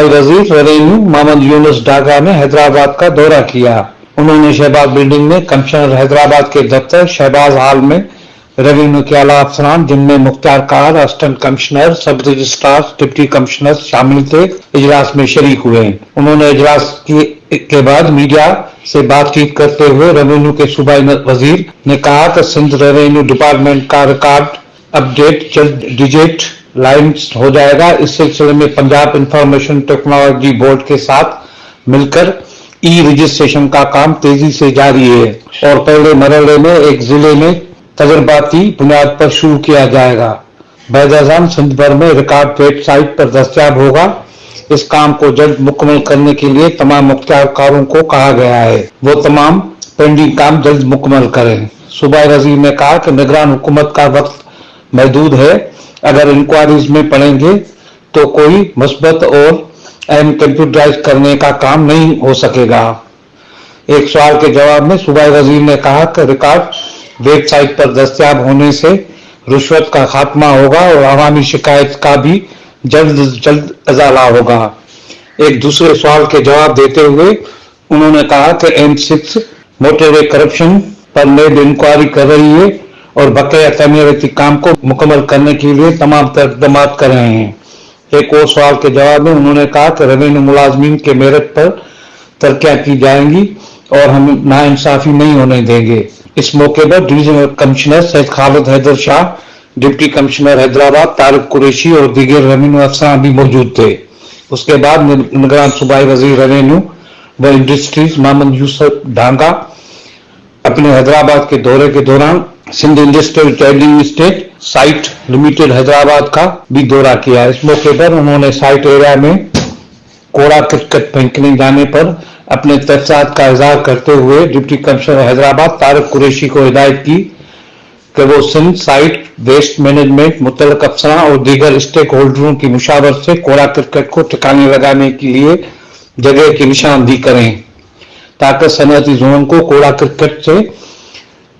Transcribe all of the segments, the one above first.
वजीर रेवेन्यू मोहम्मद यूनुस डागा ने हैदराबाद का दौरा किया। उन्होंने शहबाज बिल्डिंग में कमिश्नर हैदराबाद के दफ्तर शहबाज हॉल में रेवेन्यू के आला अफसरान जिनमें मुख्तार कार, असिस्टेंट कमिश्नर, सब रजिस्ट्रार, डिप्टी कमिश्नर शामिल थे, इजलास में शरीक हुए। उन्होंने इजलास के बाद मीडिया से बातचीत करते हुए रेवेन्यू के सूबाई वजीर ने कहा कि सिंध रेवेन्यू डिपार्टमेंट का रिकॉर्ड अपडेट जल्द डिजिट लाइन्स हो जाएगा। इस सिलसिले में पंजाब इंफॉर्मेशन टेक्नोलॉजी बोर्ड के साथ मिलकर ई रजिस्ट्रेशन का काम तेजी से जारी है और पहले मरहले में एक जिले में तजर्बाती बुनियाद पर शुरू किया जाएगा। बैदाजान सिंध भर में रिकॉर्ड वेबसाइट पर दस्तयाब होगा। इस काम को जल्द मुकम्मल करने के लिए तमाम मुख्तियारकारों को कहा गया है वो तमाम पेंडिंग काम जल्द मुकम्मल करें। सूबाई वजीर ने कहा कि निगरान हुकूमत का वक्त महदूद है। अगर इंक्वायरीज में पड़ेंगे तो कोई मुस्बत और अहम कंप्यूटराइज करने का काम नहीं हो सकेगा। एक सवाल के जवाब में सूबाई वजीर ने कहा कि रिकॉर्ड वेबसाइट पर दस्तयाब होने से रिश्वत का खात्मा होगा और अवामी शिकायत का भी जल्द अजाला होगा। एक दूसरे सवाल के जवाब देते हुए उन्होंने कहा कि M6 मोटरवे करप्शन पर नेब इंक्वायरी कर रही है और बकाया तमीराती काम को मुकम्मल करने के लिए तमाम इक़दामात कर रहे हैं। एक और सवाल के जवाब में उन्होंने कहा कि रेवेन्यू मुलाजमीन के मेरिट पर तरक्कियां की जाएंगी और हम नाइंसाफी नहीं होने देंगे। इस मौके पर divisional commissioner Syed Khalid Haider Shah, deputy commissioner Hyderabad Tariq Qureshi और दीगर रेवेन्यू अफसरान भी मौजूद थे। उसके बाद निगरान सूबाई वजीर रेवेन्यू व इंडस्ट्रीज मोहम्मद यूसुफ डांगा अपने हैदराबाद के दौरे के दौरान Sindh industrial trading estate site limited Hyderabad का भी दौरा किया। इस मौके पर उन्होंने साइट एरिया में कूड़ा करकट फेंकने जाने पर अपने तहफ़्फ़ुज़ात का इज़हार करते हुए डिप्टी कमिश्नर हैदराबाद तारिक कुरैशी को हिदायत की कि वो सिंध साइट वेस्ट मैनेजमेंट मुतल्लिक़ अफसरान और दीगर स्टेक होल्डरों की मुशावरत से कूड़ा करकट को ठिकाने लगाने के लिए जगह की निशानदेही करें ताकि सनअती जोन को कूड़ा करकट से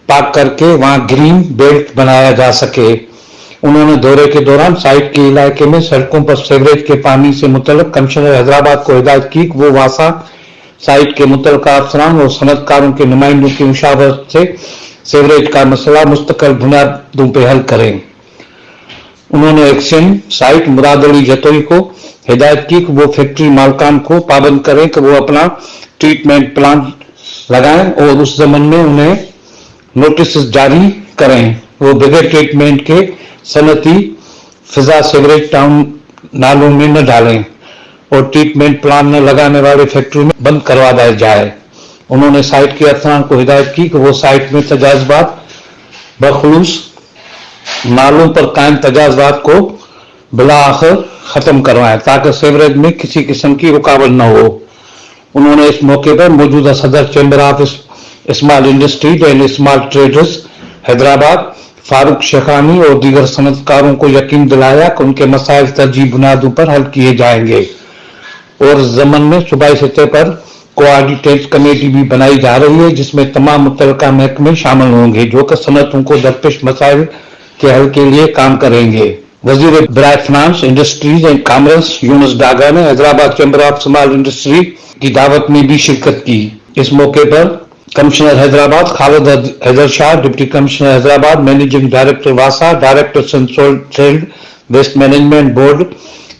पाक करके वहां ग्रीन बेल्ट बनाया जा सके। उन्होंने दौरे के दौरान साइट के इलाके में सड़कों पर सीवरेज के पानी से मुतल्लिक़ कमिश्नर हैदराबाद को हिदायत की कि वो वासा साइट के मुतल्लिक़ा अफसरान और सनअतकारों के नुमाइंदों की मुशावरत से सीवरेज का मसला मुस्तकिल बुनियादों पर हल करें। उन्होंने एक्शन साइट मुराद अली जतोई को हिदायत की कि वो फैक्ट्री मालकान को पाबंद करें कि वो अपना ट्रीटमेंट प्लांट लगाएं और उस जमन में उन्हें नोटिस जारी करें। वो बगैर ट्रीटमेंट के सनअती फिजा सीवरेज टाउन नालों में न डालें और ट्रीटमेंट प्लांट न लगाने वाले फैक्ट्री में बंद करवा दिया जाए। उन्होंने साइट के अफसरान को हिदायत की कि वो साइट में तजाज़ुबात बखलूस नालों पर कायम तजाज़ुबात को बिला आखिर खत्म करवाएं ताकि सीवरेज में किसी किस्म की रुकावट न हो। उन्होंने इस मौके पर मौजूदा सदर chamber of small industries and small traders Hyderabad Farooq Shekhani और दीगर सनअतकारों को यकीन दिलाया कि उनके मसाइल तरजीह बुनियादों पर हल किए जाएंगे और जमन में सूबाई सतह पर कोऑर्डिनेटेड कमेटी भी बनाई जा रही है जिसमें तमाम मुतल्लिका महकमे शामिल होंगे जो कि सनअतों को दरपेश मसाइल के हल के लिए काम करेंगे। वजीर बराए finance industries and commerce Younus Daga ने Hyderabad chamber of small industry की दावत में भी शिरकत की। इस मौके पर commissioner Hyderabad Khalid Haider Shah, deputy commissioner Hyderabad, managing director वासा, director Sindh waste management board,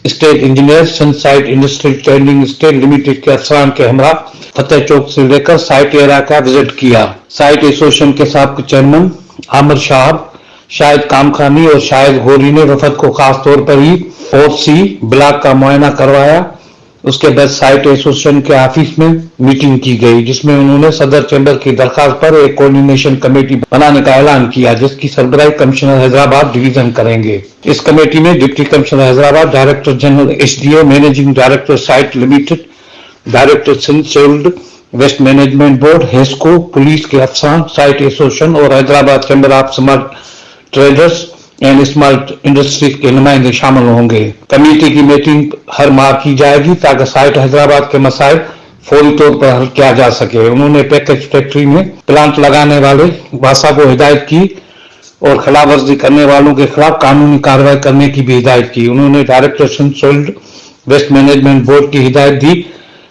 state engineer Sindh SITE industrial trading estate limited के अफसरान के हमरा फतेह चौक से लेकर साइट एरिया का विजिट किया। साइट एसोसिएशन के साबिक़ चेयरमैन आमिर साहब, शाहिद कामखानी और शाहिद गोरी ने वफद को खास तौर पर ही OC ब्लॉक का मुआयना करवाया। उसके बाद साइट एसोसिएशन के ऑफिस में मीटिंग की गई जिसमें उन्होंने सदर चैम्बर की दरखास्त पर एक कोऑर्डिनेशन कमेटी बनाने का ऐलान किया जिसकी सरबराही कमिश्नर हैदराबाद डिवीजन करेंगे। इस कमेटी में deputy commissioner Hyderabad, director general SDA, managing director site limited, director Sindh solid waste management board, HESCO, police के अफसरान, साइट एसोसिएशन और Hyderabad chamber of small traders and small industries के नुमाइंदे शामिल होंगे। कमेटी की मीटिंग हर माह की जाएगी ताकि साइट हैदराबाद के मसाइल फौरी तौर पर हल किया जा सके। उन्होंने पैकेज फैक्ट्री में प्लांट लगाने वाले वासा को हिदायत की और खिलाफ वर्जी करने वालों के खिलाफ कानूनी कार्रवाई करने की भी हिदायत की। उन्होंने director Sindh solid waste management board की हिदायत दी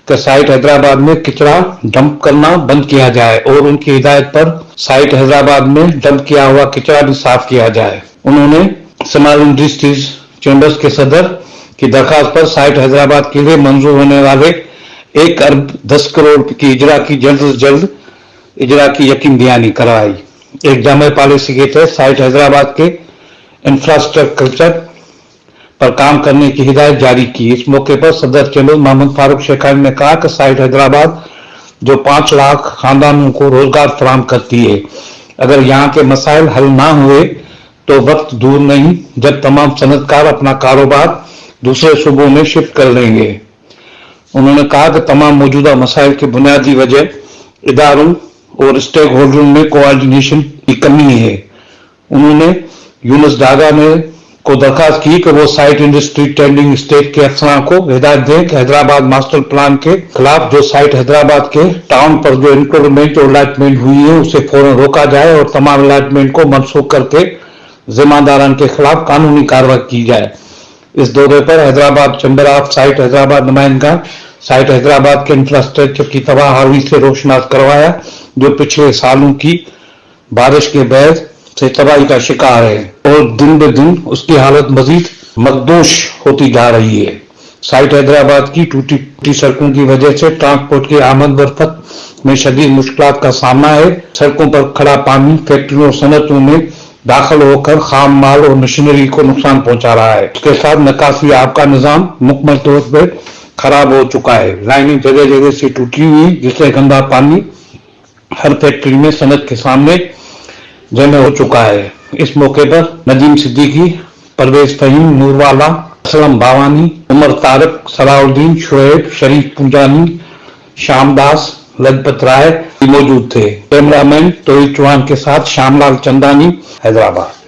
कि साइट हैदराबाद में कचरा डंप करना बंद किया जाए और उनकी हिदायत पर साइट हैदराबाद में डंप किया हुआ कचरा भी साफ किया जाए। उन्होंने स्मॉल इंडस्ट्रीज चैम्बर्स के सदर की दरखास्त पर साइट हैदराबाद के लिए मंजूर होने वाले 1 अरब 10 करोड़ की इजरा की जल्द से जल्द इजरा की यकीन दहानी करवाई। एक जामे पॉलिसी के तहत साइट हैदराबाद के इंफ्रास्ट्रक्चर पर काम करने की हिदायत जारी की। इस मौके पर सदर चैम्बर मोहम्मद फारूक शेखानी ने कहा कि साइट हैदराबाद जो 5 लाख खानदानों को रोजगार फराहम करती है, अगर यहाँ के मसाइल हल ना हुए तो वक्त दूर नहीं जब तमाम सनतकार अपना कारोबार दूसरे सूबों में शिफ्ट कर लेंगे। उन्होंने कहा कि तमाम मौजूदा मसाइल की बुनियादी वजह इदारों और स्टेक होल्डरों में कोऑर्डिनेशन की कमी है। उन्होंने यूनुस डागा को दरखास्त की कि वो साइट इंडस्ट्री टेंडिंग स्टेट के अफसरान को हिदायत दें कि हैदराबाद मास्टर प्लान के खिलाफ जो साइट हैदराबाद के टाउन पर जो इंक्रोचमेंट और अलॉटमेंट हुई है उसे फौरन रोका जाए और तमाम अलॉटमेंट को मनसूख करके जिम्मेदारान के खिलाफ कानूनी कार्रवाई की जाए। इस दौरे पर Hyderabad chamber of site Hyderabad नुमाइंदा साइट हैदराबाद के इंफ्रास्ट्रक्चर की तबाह हावी से रोशनास करवाया, जो पिछले सालों की बारिश के बाद से तबाही का शिकार है और दिन ब दिन उसकी हालत मजीद मकदूश होती जा रही है। साइट हैदराबाद की टूटी सड़कों की वजह से ट्रांसपोर्ट की आमद रफ्त में शदीद मुश्किलात का सामना है। सड़कों पर खड़ा पानी फैक्ट्रियों और सनतों में दाखिल होकर खाम माल और मशीनरी को नुकसान पहुंचा रहा है। इसके साथ निकासी आब का निजाम मुकम्मल तौर पर खराब हो चुका है। लाइनें जगह जगह से टूटी हुई जिससे गंदा पानी हर फैक्ट्री में सनत के सामने जमा हो चुका है। इस मौके पर नदीम सिद्दीकी, परवेज फहीम, नूरवाला, असलम भावानी, उमर तारक, सलाउद्दीन, शुएब, शरीफ पुंजानी, श्यामदास, लजपत राय मौजूद थे। कैमरामैन तोहिद चौहान के साथ श्यामलाल चंदानी, हैदराबाद।